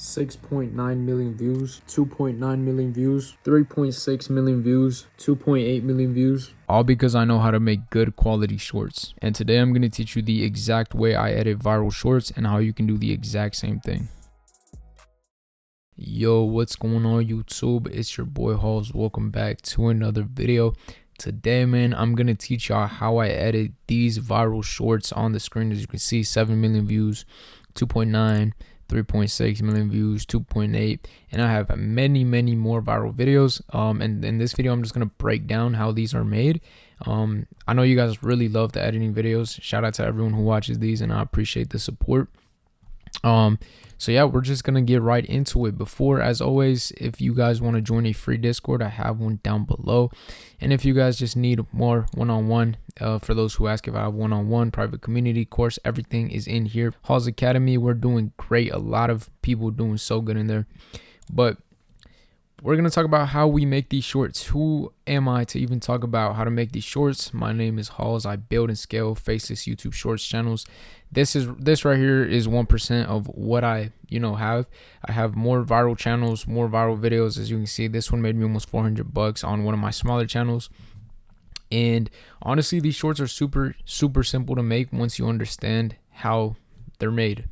6.9 million views, 2.9 million views, 3.6 million views, 2.8 million views. All because I know how to make good quality shorts. And today I'm going to teach you the exact way I edit viral shorts and how you can do the exact same thing. Yo, what's going on YouTube? It's your boy Halls. Welcome back to another video. Today, man, I'm going to teach y'all how I edit these viral shorts on the screen. As you can see, 7 million views, 2.9, 3.6 million views, 2.8, and I have many more viral videos. And in this video I'm just gonna break down how these are made. I know you guys really love the editing videos. Shout out to everyone who watches these, and I appreciate the support. So yeah, we're just gonna get right into it. Before, as always, if you guys want to join a free Discord, I have one down below. And if you guys just need more one-on-one, for those who ask if I have one-on-one private community course, everything is in here. Halls Academy, we're doing great. A lot of people doing so good in there. But we're going to talk about how we make these shorts. Who am I to even talk about how to make these shorts? My name is Halls. I build and scale faceless YouTube shorts channels. This right here is 1% of what I have. I have more viral channels, more viral videos. As you can see, this one made me almost $400 on one of my smaller channels. And honestly, these shorts are super simple to make once you understand how they're made.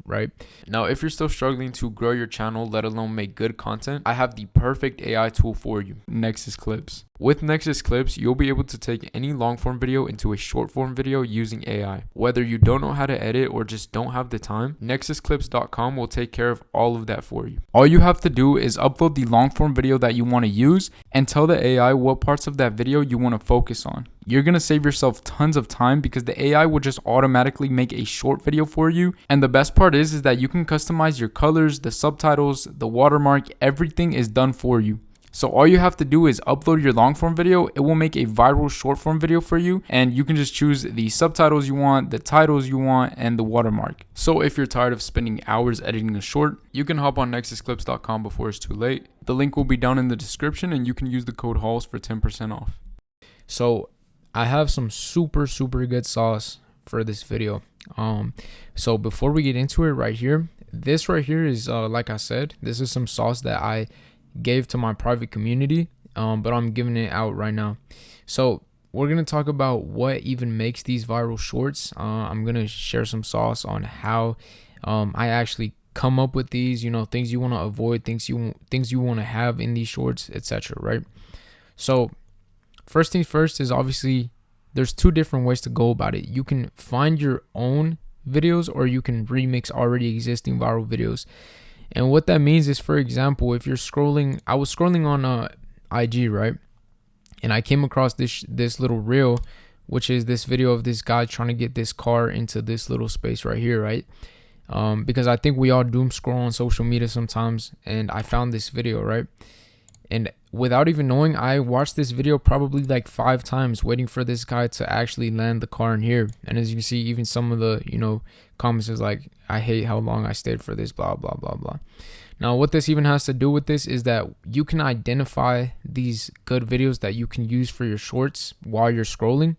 Right now, if you're still struggling to grow your channel, let alone make good content, I have the perfect AI tool for you, Nexus Clips. With Nexus Clips, you'll be able to take any long form video into a short form video using AI. Whether you don't know how to edit or just don't have the time, nexusclips.com will take care of all of that for you. All you have to do is upload the long form video that you want to use and tell the AI what parts of that video you want to focus on. You're going to save yourself tons of time because the AI will just automatically make a short video for you. And the best part is that you can customize your colors, the subtitles, the watermark, everything is done for you. So all you have to do is upload your long form video. It will make a viral short form video for you, and you can just choose the subtitles you want, the titles you want, and the watermark. So if you're tired of spending hours editing a short, you can hop on nexusclips.com before it's too late. The link will be down in the description, and you can use the code HALLS for 10% off. So I have some super good sauce for this video. So before we get into it right here, this right here is like I said, this is some sauce that I gave to my private community, but I'm giving it out right now. So we're gonna talk about what even makes these viral shorts. I'm gonna share some sauce on how I actually come up with these, things you want to avoid, things you want to have in these shorts, etc. Right? So first things first is obviously there's two different ways to go about it. You can find your own videos, or you can remix already existing viral videos. And what that means is, for example, if you're scrolling, I was scrolling on IG, right? And I came across this little reel, which is this video of this guy trying to get this car into this little space right here, right? Because I think we all doom scroll on social media sometimes, and I found this video, right? And without even knowing, I watched this video probably like 5 times waiting for this guy to actually land the car in here. And as you can see, even some of the, comments is like, I hate how long I stayed for this, blah, blah, blah, blah. Now, what this even has to do with this is that you can identify these good videos that you can use for your shorts while you're scrolling.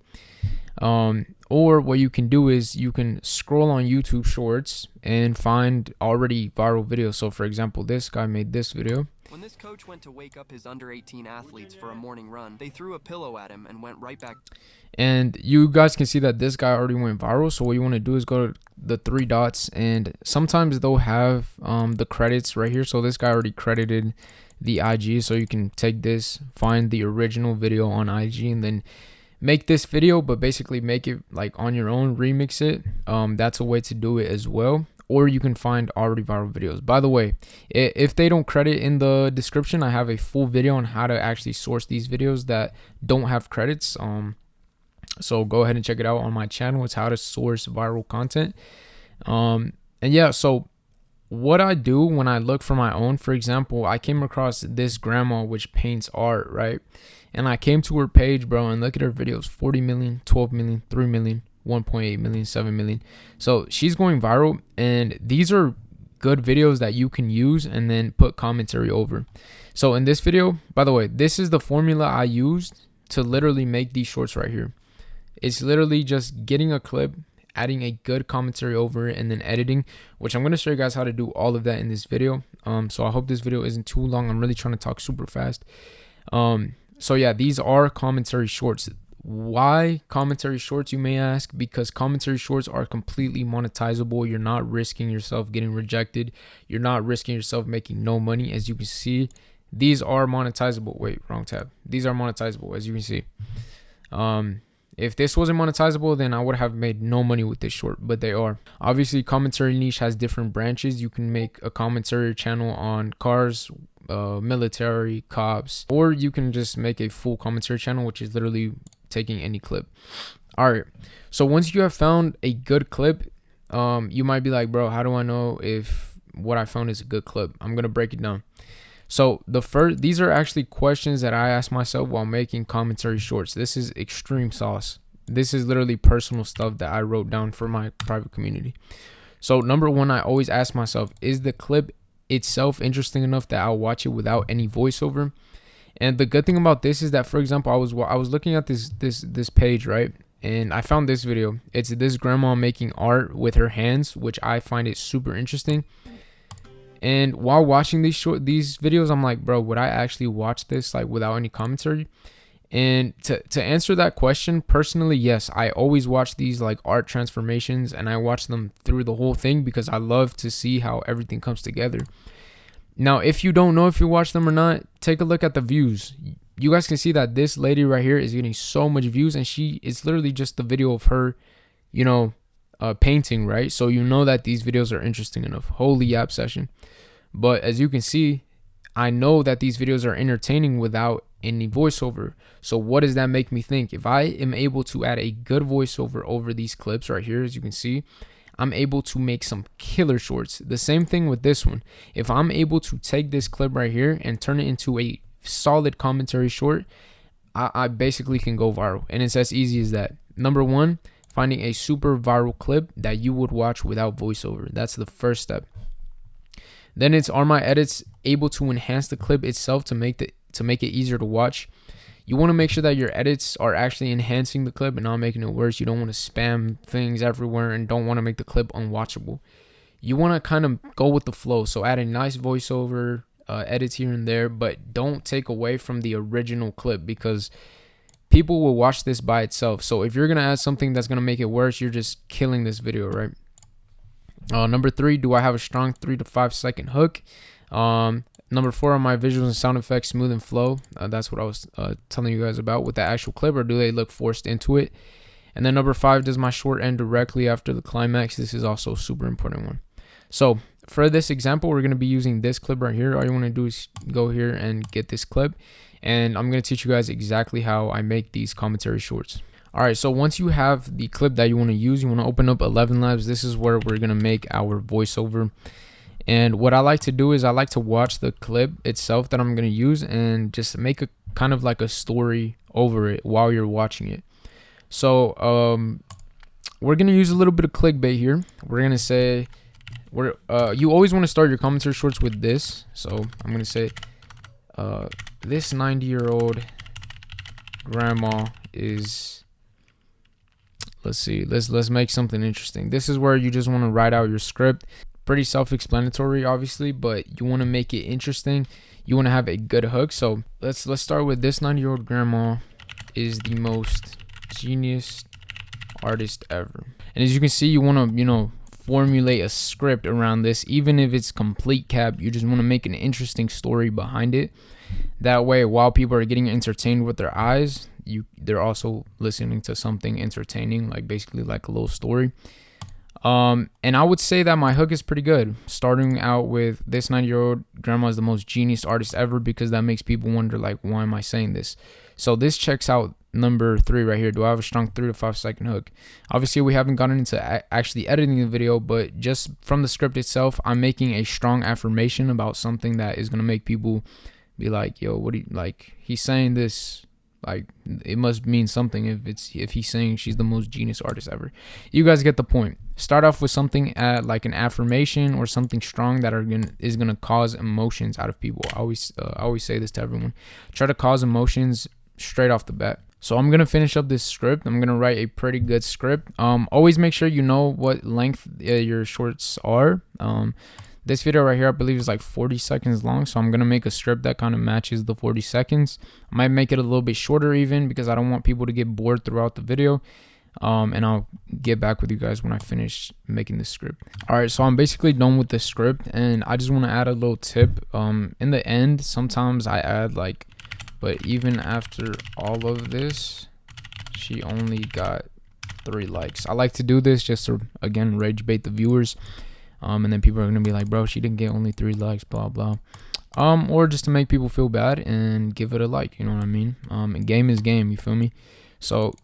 Or what you can do is you can scroll on YouTube Shorts and find already viral videos. So for example, this guy made this video. When this coach went to wake up his under 18 athletes for a morning run, they threw a pillow at him and went right back. And you guys can see that this guy already went viral. So what you want to do is go to the 3 dots, and sometimes they'll have the credits right here. So this guy already credited the IG, so you can take this, find the original video on IG, and then make this video, but basically make it like on your own, remix it. That's a way to do it as well. Or you can find already viral videos. By the way, if they don't credit in the description, I have a full video on how to actually source these videos that don't have credits. So go ahead and check it out on my channel. It's how to source viral content. And yeah, so what I do when I look for my own, for example, I came across this grandma which paints art, right? And I came to her page, bro, and look at her videos: 40 million, 12 million, 3 million, 1.8 million, 7 million. So she's going viral, and these are good videos that you can use and then put commentary over. So in this video, by the way, this is the formula I used to literally make these shorts right here. It's literally just getting a clip, adding a good commentary over it, and then editing, which I'm going to show you guys how to do all of that in this video. So I hope this video isn't too long. I'm really trying to talk super fast. So yeah, these are commentary shorts. Why commentary shorts, you may ask? Because commentary shorts are completely monetizable. You're not risking yourself getting rejected. You're not risking yourself making no money. As you can see, these are monetizable. Wait, wrong tab. These are monetizable, as you can see. If this wasn't monetizable, then I would have made no money with this short, but they are. Obviously, commentary niche has different branches. You can make a commentary channel on cars, military, cops, or you can just make a full commentary channel, which is literally taking any clip. All right, so once you have found a good clip, you might be like, bro, how do I know if what I found is a good clip? I'm gonna break it down. So these are actually questions that I ask myself while making commentary shorts. This is extreme sauce. This is literally personal stuff that I wrote down for my private community. So number one, I always ask myself, is the clip itself interesting enough that I'll watch it without any voiceover? And the good thing about this is that, for example, I was looking at this page, right? And I found this video. It's this grandma making art with her hands, which I find it super interesting. And while watching these videos, I'm like, bro, would I actually watch this like without any commentary? And to answer that question, personally, yes, I always watch these like art transformations, and I watch them through the whole thing because I love to see how everything comes together. Now, if you don't know if you watch them or not, take a look at the views. You guys can see that this lady right here is getting so much views, and it's literally just the video of her, you know, painting, right? So you know that these videos are interesting enough. Holy yap session. But as you can see, I know that these videos are entertaining without any voiceover. So what does that make me think? If I am able to add a good voiceover over these clips right here, as you can see, I'm able to make some killer shorts. The same thing with this one. If I'm able to take this clip right here and turn it into a solid commentary short, I basically can go viral. And it's as easy as that. Number one, finding a super viral clip that you would watch without voiceover. That's the first step. Then are my edits able to enhance the clip itself to make it easier to watch? You want to make sure that your edits are actually enhancing the clip and not making it worse. You don't want to spam things everywhere and don't want to make the clip unwatchable. You want to kind of go with the flow. So add a nice voiceover, edits here and there, but don't take away from the original clip, because people will watch this by itself. So if you're going to add something that's going to make it worse, you're just killing this video, right? Number three, do I have a strong 3 to 5 second hook? Number four, are my visuals and sound effects smooth and flow? That's what I was telling you guys about with the actual clip, or do they look forced into it? And then number five, does my short end directly after the climax? This is also a super important one. So for this example, we're going to be using this clip right here. All you want to do is go here and get this clip, and I'm going to teach you guys exactly how I make these commentary shorts. All right, so once you have the clip that you want to use, you want to open up 11 Labs. This is where we're going to make our voiceover. And what I like to do is I like to watch the clip itself that I'm going to use and just make a kind of like a story over it while you're watching it. So we're going to use a little bit of clickbait here. We're going to say, you always want to start your commentary shorts with this. So I'm going to say, this 90-year-old grandma is... Let's see, let's make something interesting. This is where you just want to write out your script. Pretty self-explanatory, obviously, but you want to make it interesting. You want to have a good hook. So let's start with, this 90-year-old grandma is the most genius artist ever. And as you can see, you want to, formulate a script around this. Even if it's complete cap, you just want to make an interesting story behind it. That way, while people are getting entertained with their eyes, they're also listening to something entertaining, like basically like a little story. And I would say that my hook is pretty good, starting out with, this 90-year-old grandma is the most genius artist ever, because that makes people wonder, like, why am I saying this? So this checks out number three right here. Do I have a strong 3 to 5 second hook? Obviously, we haven't gotten into actually editing the video, but just from the script itself, I'm making a strong affirmation about something that is going to make people be like, yo, what do you, like, he's saying this, like, it must mean something if he's saying she's the most genius artist ever. You guys get the point. Start off with something like an affirmation or something strong that is gonna cause emotions out of people. I always say this to everyone. Try to cause emotions straight off the bat. So I'm gonna finish up this script. I'm gonna write a pretty good script. Always make sure you know what length your shorts are. This video right here, I believe, is like 40 seconds long, so I'm gonna make a script that kind of matches the 40 seconds. I might make it a little bit shorter even, because I don't want people to get bored throughout the video. And I'll get back with you guys when I finish making this script. All right, so I'm basically done with the script, and I just want to add a little tip. In the end, sometimes I add like, but even after all of this, she only got 3 likes. I like to do this just to, again, rage bait the viewers. And then people are gonna be like, bro, she didn't get only 3 likes, blah blah. Or just to make people feel bad and give it a like, you know what I mean? Game is game, you feel me? So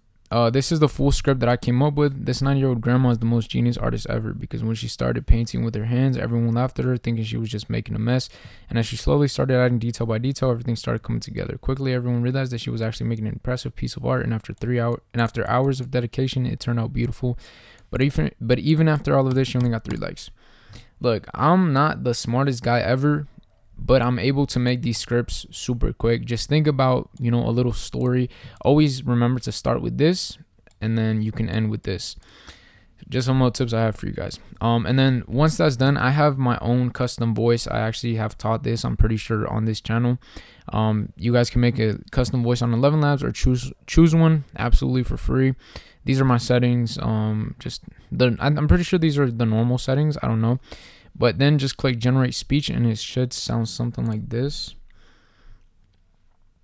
this is the full script that I came up with. This 90-year-old grandma is the most genius artist ever, because when she started painting with her hands, everyone laughed at her, thinking she was just making a mess. And as she slowly started adding detail by detail, everything started coming together. Quickly, everyone realized that she was actually making an impressive piece of art. And after hours of dedication, it turned out beautiful. But even after all of this, she only got 3 likes. Look, I'm not the smartest guy ever, but I'm able to make these scripts super quick. Just think about, you know, a little story. Always remember to start with this, and then you can end with this. Just some little tips I have for you guys. And then once that's done, I have my own custom voice. I actually have taught this, I'm pretty sure, on this channel. You guys can make a custom voice on 11 Labs or choose one absolutely for free. These are my settings. I'm pretty sure these are the normal settings. I don't know. But then just click generate speech, and it should sound something like this.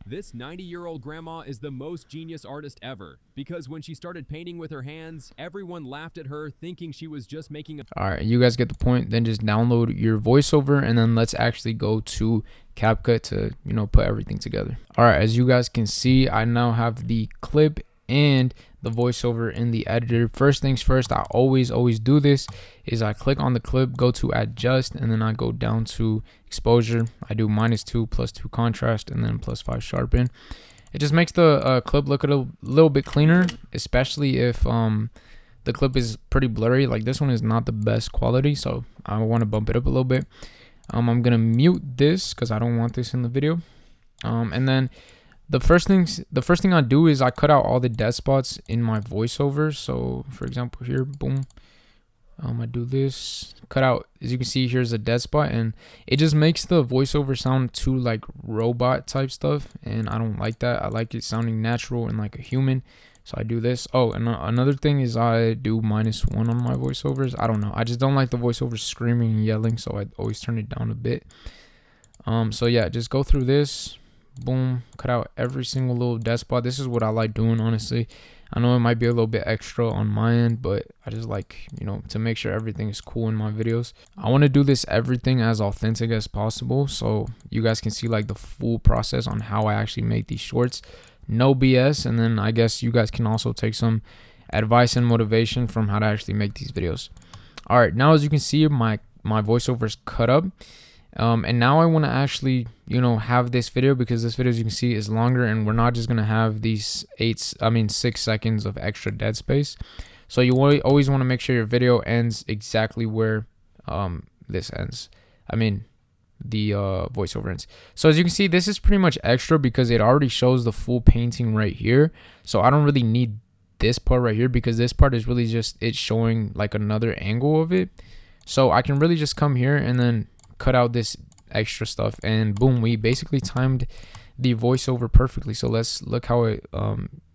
This 90-year-old grandma is the most genius artist ever, because when she started painting with her hands, everyone laughed at her, thinking she was just making a... All right, you guys get the point. Then just download your voiceover, and then let's actually go to CapCut to, you know, put everything together. All right, as you guys can see, I now have the clip and the voiceover in the editor. First things first, I always do this, is I click on the clip, go to adjust, and then I go down to exposure. I do -2, +2 contrast, and then +5 sharpen. It just makes the clip look a little bit cleaner, especially if the clip is pretty blurry. Like this one is not the best quality, so I want to bump it up a little bit. I'm gonna mute this because I don't want this in the video. And then the first thing I do is I cut out all the dead spots in my voiceover. So for example here, boom, I do this, cut out, as you can see, here's a dead spot, and it just makes the voiceover sound too like robot type stuff, and I don't like that. I like it sounding natural and like a human, so I do this. Oh, and another thing is I do -1 on my voiceovers. I don't know, I just don't like the voiceovers screaming and yelling, so I always turn it down a bit. So yeah, just go through this, boom, cut out every single little dead spot. This is what I like doing, honestly. I know it might be a little bit extra on my end, but I just like, you know, to make sure everything is cool in my videos. I want to do this everything as authentic as possible, so you guys can see like the full process on how I actually make these shorts. No BS. And then I guess you guys can also take some advice and motivation from how to actually make these videos. All right, now as you can see, my voiceover is cut up. And now I want to actually, you know, have this video, because this video, as you can see, is longer, and we're not just going to have these 6 seconds of extra dead space. So you always want to make sure your video ends exactly where this ends. I mean, the voiceover ends. So as you can see, this is pretty much extra because it already shows the full painting right here. So I don't really need this part right here, because this part is really just it showing like another angle of it. So I can really just come here and then cut out this extra stuff, and boom, we basically timed the voiceover perfectly. So let's look how it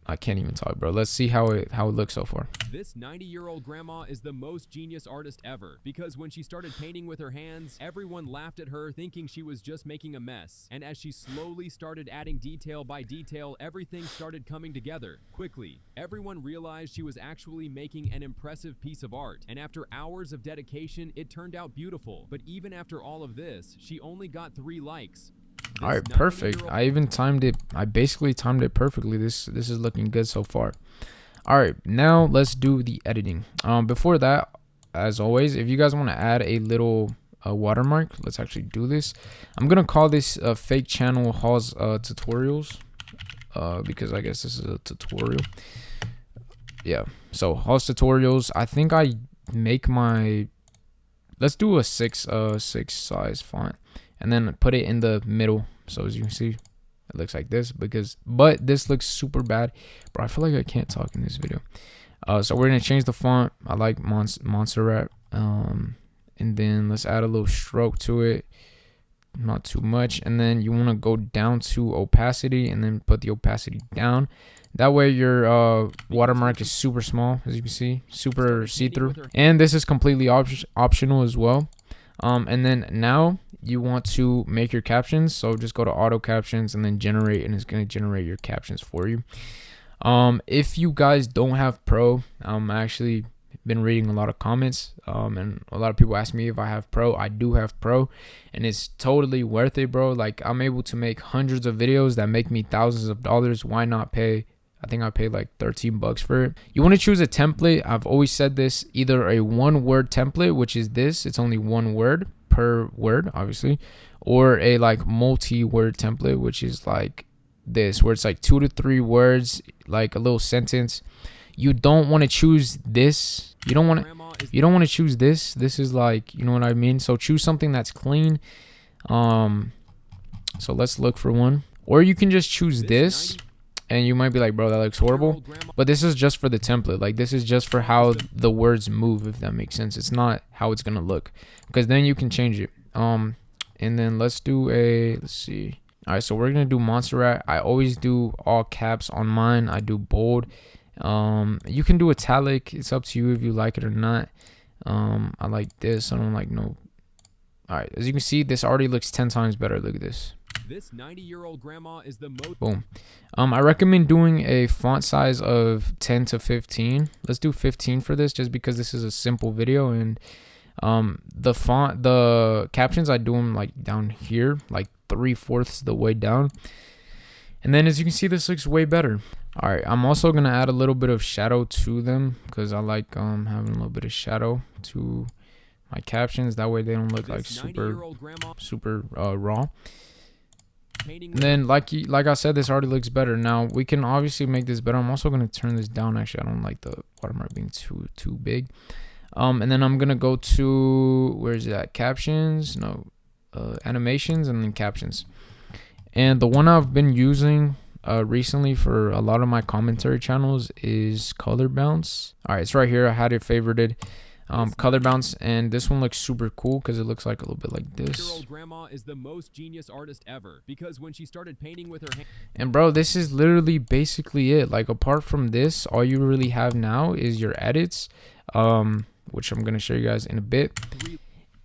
I can't even talk, bro. Let's see how it looks so far. This 90-year-old grandma is the most genius artist ever, because when she started painting with her hands, everyone laughed at her, thinking she was just making a mess. And as she slowly started adding detail by detail, everything started coming together quickly. Everyone realized she was actually making an impressive piece of art, and after hours of dedication, it turned out beautiful. But even after all of this, she only got 3 likes. All right, perfect. I even timed it. I basically timed it perfectly. This is looking good so far. All right, now let's do the editing. Before that, as always, if you guys want to add a little watermark, let's actually do this. I'm gonna call this fake channel hauls tutorials, because I guess this is a tutorial. Yeah, so hauls tutorials. I think I make my, let's do a 6 size font, and then put it in the middle. So as you can see, it looks like this, but this looks super bad, bro. I feel like I can't talk in this video. So we're gonna change the font. I like Montserrat. And then let's add a little stroke to it, not too much. And then you want to go down to opacity and then put the opacity down. That way your watermark is super small, as you can see, super see-through. And this is completely optional as well. And then now you want to make your captions. So just go to auto captions and then generate, and it's going to generate your captions for you. If you guys don't have Pro, actually been reading a lot of comments, and a lot of people ask me if I have Pro. I do have Pro, and it's totally worth it, bro. Like, I'm able to make hundreds of videos that make me thousands of dollars. Why not pay? I think I paid like 13 bucks for it. You want to choose a template. I've always said this, either a 1-word template, which is this, it's only 1 word per word, obviously, or a like multi-word template, which is like this, where it's like 2 to 3 words, like a little sentence. You don't want to choose this. You don't want to choose this. This is like, you know what I mean? So choose something that's clean. So let's look for one. Or you can just choose this, and you might be like, bro, that looks horrible. But this is just for the template. Like, this is just for how the words move, if that makes sense. It's not how it's gonna look, because then you can change it. And then let's do let's see. All right, so we're gonna do Montserrat. I always do all caps on mine. I do bold. You can do italic. It's up to you if you like it or not. I like this. I don't like no. All right, as you can see, this already looks 10 times better. Look at this. This 90-year-old grandma is the most. Boom. I recommend doing a font size of 10 to 15. Let's do 15 for this, just because this is a simple video. And the captions, I do them like down here, like 3/4 the way down. And then as you can see, this looks way better. All right, I'm also gonna add a little bit of shadow to them, because I like having a little bit of shadow to my captions. That way they don't look like super raw. And then like I said, this already looks better. Now we can obviously make this better. I'm also gonna turn this down. Actually, I don't like the watermark being too big. And then I'm gonna go to, where's that, captions? No, animations, and then captions. And the one I've been using recently for a lot of my commentary channels is color bounce. All right, it's right here. I had it favorited. Color bounce, and this one looks super cool because it looks like a little bit like this. Grandma is the most genius artist ever, because when she started painting with her hand. And bro, this is literally basically it. Like, apart from this, all you really have now is your edits, which I'm gonna show you guys in a bit.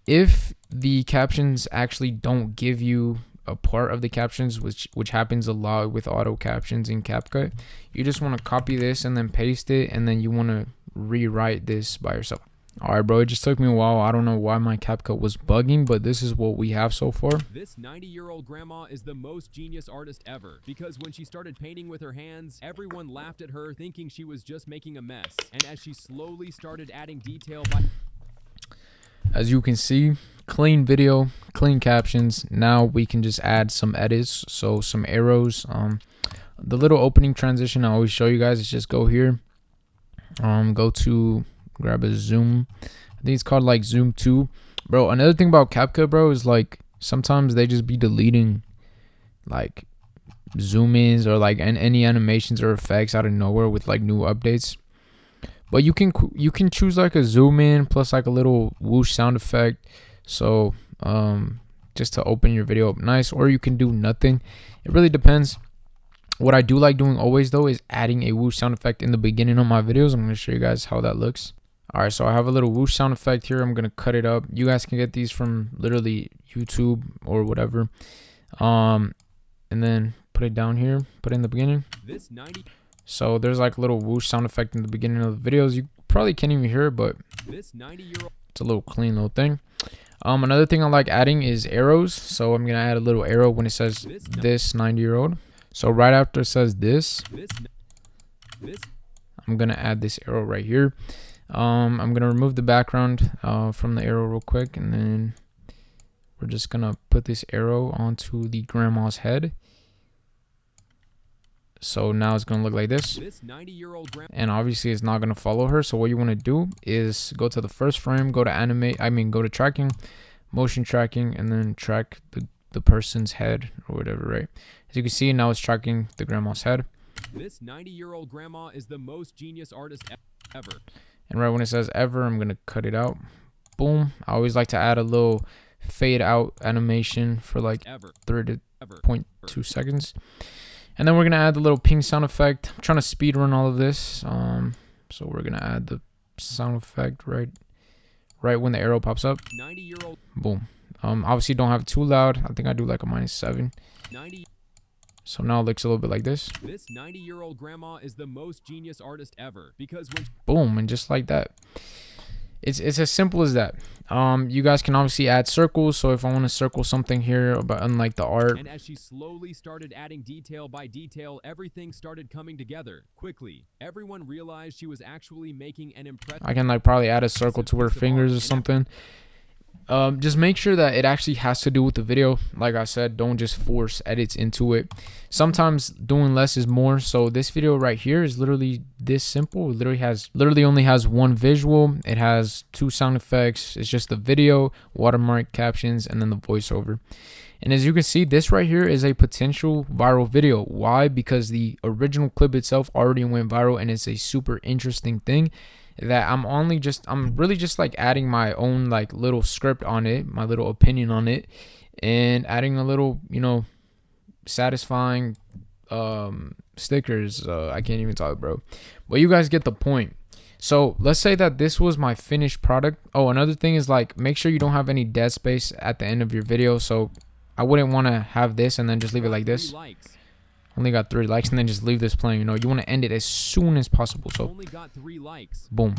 If the captions actually don't give you a part of the captions, which happens a lot with auto captions in CapCut, you just want to copy this and then paste it, and then you want to rewrite this by yourself. All right, bro, it just took me a while. I don't know why my CapCut was bugging, but this is what we have so far. This 90-year-old grandma is the most genius artist ever, because when she started painting with her hands, everyone laughed at her, thinking she was just making a mess. And as she slowly started adding detail by... As you can see, clean video, clean captions. Now we can just add some edits, so some arrows. The little opening transition I always show you guys is just go here, go to grab a zoom. I think it's called like zoom 2. Bro, another thing about CapCut, bro, is like sometimes they just be deleting like zoom ins or like any animations or effects out of nowhere with like new updates. But you can choose like a zoom in plus like a little whoosh sound effect, so just to open your video up nice, or you can do nothing. It really depends. What I do like doing always though is adding a whoosh sound effect in the beginning of my videos. I'm going to show you guys how that looks. All right, so I have a little whoosh sound effect here. I'm going to cut it up. You guys can get these from literally YouTube or whatever. And then put it down here, put it in the beginning. So there's like a little whoosh sound effect in the beginning of the videos. You probably can't even hear it, but it's a little clean little thing. Another thing I like adding is arrows. So I'm going to add a little arrow when it says this 90-year-old. So right after it says this, I'm going to add this arrow right here. I'm going to remove the background from the arrow real quick, and then we're just going to put this arrow onto the grandma's head. So now it's going to look like this. And obviously it's not going to follow her. So what you want to do is go to the first frame, go to go to tracking, motion tracking, and then track the person's head or whatever, right? As you can see, now it's tracking the grandma's head. This 90-year-old grandma is the most genius artist ever. And right when it says ever, I'm gonna cut it out. Boom. I always like to add a little fade out animation for like 3.2 seconds. And then we're gonna add the little ping sound effect. I'm trying to speed run all of this. So we're gonna add the sound effect right when the arrow pops up. 90-year-old. Boom. Obviously don't have it too loud. I think I do like a -7. 90. So now it looks a little bit like this. This 90-year-old grandma is the most genius artist ever because when Boom, and just like that. It's as simple as that. You guys can obviously add circles. So if I want to circle something here, but unlike the art, and as she slowly started adding detail by detail, everything started coming together quickly. Everyone realized she was actually making an impressive. I can like probably add a circle to her fingers or something. Just make sure that it actually has to do with the video. Like I said, don't just force edits into it. Sometimes doing less is more. So this video right here is literally this simple. It literally only has one visual. It has 2 sound effects. It's just the video, watermark, captions, and then the voiceover. And as you can see, this right here is a potential viral video. Why? Because the original clip itself already went viral, and it's a super interesting thing that I'm really just like adding my own like little script on it, my little opinion on it, and adding a little, you know, satisfying stickers. I can't even talk, bro, but you guys get the point. So let's say that this was my finished product. Oh, another thing is like make sure you don't have any dead space at the end of your video. So I wouldn't want to have this and then just leave it like this. Only got 3 likes and then just leave this playing. You know, you want to end it as soon as possible. So only got 3 likes. Boom.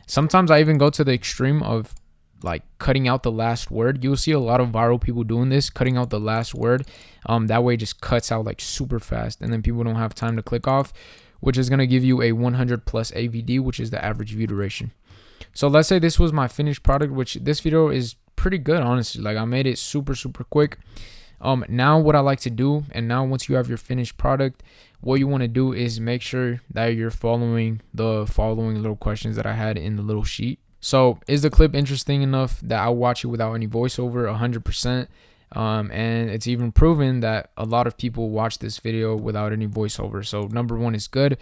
Sometimes I even go to the extreme of like cutting out the last word. You'll see a lot of viral people doing this, cutting out the last word. That way it just cuts out like super fast, and then people don't have time to click off, which is going to give you a 100 plus AVD, which is the average view duration. So let's say this was my finished product, which this video is pretty good, honestly. Like I made it super quick. Now what I like to do, and now once you have your finished product, what you want to do is make sure that you're following the following little questions that I had in the little sheet. So is the clip interesting enough that I'll watch it without any voiceover? 100%. And it's even proven that a lot of people watch this video without any voiceover. So number 1 is good.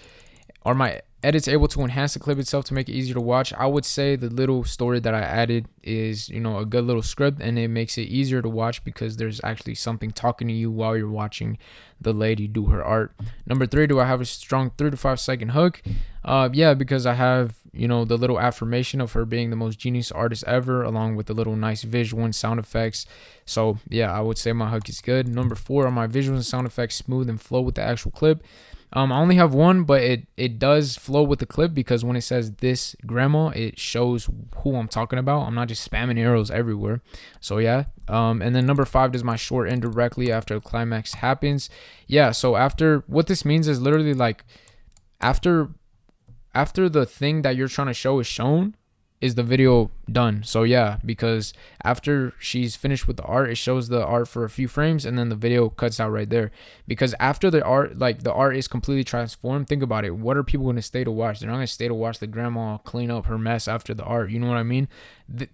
Are my edits able to enhance the clip itself to make it easier to watch? I would say the little story that I added is, you know, a good little script, and it makes it easier to watch because there's actually something talking to you while you're watching the lady do her art. Number 3, do I have a strong 3 to 5 second hook? Yeah, because I have, you know, the little affirmation of her being the most genius artist ever, along with the little nice visual and sound effects. So yeah, I would say my hook is good. Number 4, are my visuals and sound effects smooth and flow with the actual clip? I only have one, but it does flow with the clip because when it says this grandma, it shows who I'm talking about. I'm not just spamming arrows everywhere. So yeah. And then number 5, does my short end directly after the climax happens? Yeah. So after, what this means is literally like after the thing that you're trying to show is shown, is the video done. So yeah, because after she's finished with the art, it shows the art for a few frames and then the video cuts out right there. Because after the art, like the art is completely transformed, think about it, what are people going to stay to watch? They're not going to stay to watch the grandma clean up her mess after the art. You know what I mean?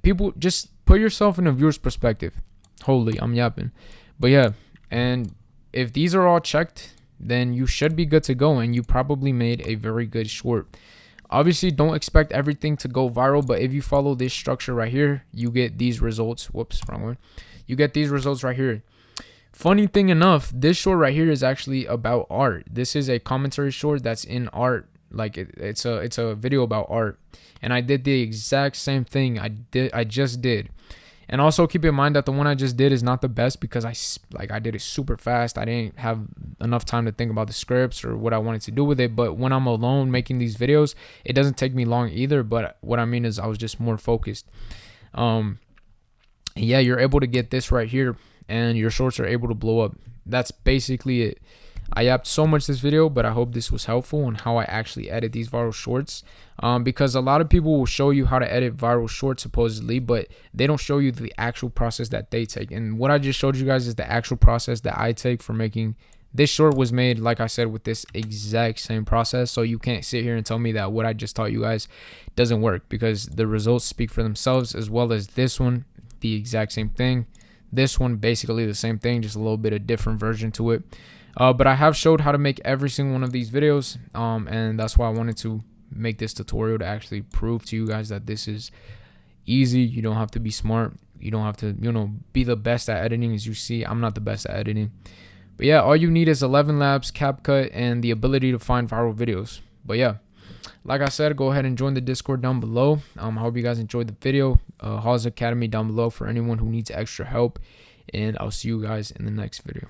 People, just put yourself in a viewer's perspective. Holy, I'm yapping. But yeah, and if these are all checked, then you should be good to go, and you probably made a very good short. Obviously, don't expect everything to go viral, but if you follow this structure right here, you get these results. Whoops, wrong one. You get these results right here. Funny thing enough, this short right here is actually about art. This is a commentary short that's in art. Like it's a video about art, and I did the exact same thing I just did. And also keep in mind that the one I just did is not the best because I did it super fast. I didn't have enough time to think about the scripts or what I wanted to do with it. But when I'm alone making these videos, it doesn't take me long either. But what I mean is I was just more focused. Yeah, you're able to get this right here, and your shorts are able to blow up. That's basically it. I yapped so much this video, but I hope this was helpful on how I actually edit these viral shorts. Because a lot of people will show you how to edit viral shorts supposedly, but they don't show you the actual process that they take. And what I just showed you guys is the actual process that I take for making this short. Was made, like I said, with this exact same process. So you can't sit here and tell me that what I just taught you guys doesn't work, because the results speak for themselves, as well as this one, the exact same thing. This one basically the same thing, just a little bit of different version to it. But I have showed how to make every single one of these videos, and that's why I wanted to make this tutorial, to actually prove to you guys that this is easy. You don't have to be smart. You don't have to, you know, be the best at editing. As you see, I'm not the best at editing. But yeah, all you need is 11 Labs, CapCut, and the ability to find viral videos. But yeah, like I said, go ahead and join the Discord down below. I hope you guys enjoyed the video. Hawes Academy down below for anyone who needs extra help. And I'll see you guys in the next video.